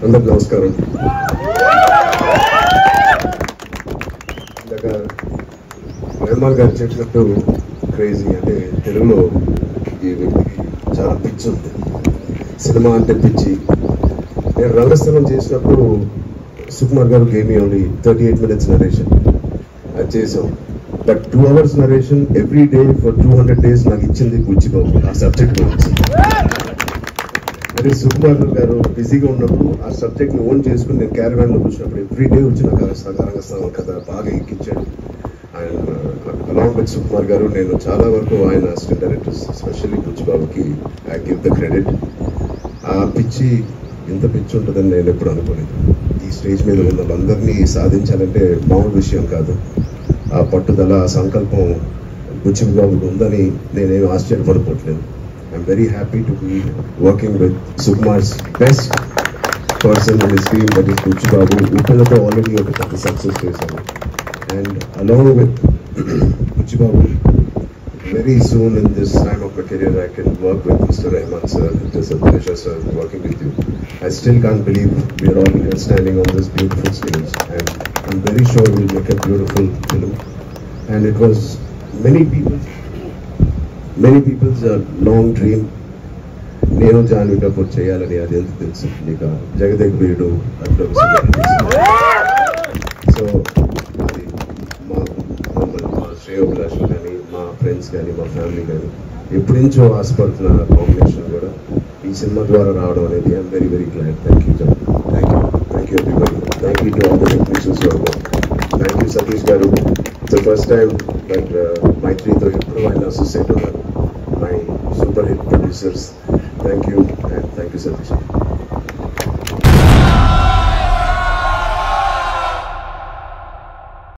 అందరికి నమస్కారం. ఇందాక రెహమాన్ గారు చెప్పినట్టు క్రేజీ అంటే తెలుగులో ఈ వ్యక్తికి చాలా పిచ్చి ఉంది. సినిమా అంటే పిచ్చి. నేను రంగస్థలం చేసినప్పుడు సుకుమార్ గారు గేమ్ మీ ఓన్లీ 38 minutes నరేషన్ అది చేసాం. But 2 hours narration every day for 200 days నాకు ఇచ్చింది బుచ్చిబాబు ఆ సబ్జెక్ట్ గురించి. అదే సుకుమార్ గారు బిజీగా ఉన్నప్పుడు ఆ సబ్జెక్ట్ని ఓన్ చేసుకుని నేను క్యారవాన్లో కూర్చున్నప్పుడు ఎవ్రీ డే వచ్చి నాకు రంగస్థలం కథ బాగా ఎక్కించాడు. ఆయన అలాంగ్ విత్ సుకుమార్ గారు నేను చాలా వరకు ఆయన అసిస్టెంట్ డైరెక్టర్స్ ఎస్పెషల్లీ బుచ్చిబాబుకి ఐ గివ్ ద క్రెడిట్. ఆ పిచ్చి ఇంత పిచ్చి ఉంటుందని నేను ఎప్పుడు అనుకోలేదు. ఈ స్టేజ్ మీద ఉన్న వాళ్ళందరినీ సాధించాలంటే మామూలు విషయం కాదు. ఆ పట్టుదల ఆ సంకల్పం బుచ్చిబాబుకు ఉందని నేనేమి ఆశ్చర్యపడిపోవట్లేదు. I'm very happy to be working with Sukumar's best person in his team, that is Butchibabu. Uppalato already ఒక పెద్ద సక్సెస్ చేశాను. And along with Butchibabu, very soon in this time of my career, I can work with Mr. Rahman sir. It is a pleasure, sir, working with you. I still can't believe we are all here standing on this beautiful stage. And I'm very sure we'll make a beautiful film. And it was many people's long dream. నేను జాన్వీ కపూర్ చేయాలని అది ఎంత తెలుసు నీకు జగదేక్ వీరుడు అట్లా. So అది మా శ్రేయోభిలాషులు కానీ మా ఫ్రెండ్స్ కానీ మా ఫ్యామిలీ కానీ ఎప్పటి నుంచో ఆశపడుతున్న కాంబినేషన్ కూడా ఈ సినిమా ద్వారా రావడం అనేది I'm very very glad. Thank you John, thank you everybody, thank you to all the technicians. Thank you Satish garu. It's the first time that మైత్రితో ఎప్పుడు ఆయన అసోసియేట్ ఉన్నారు. My super hit producers, thank you, and thank you Satish.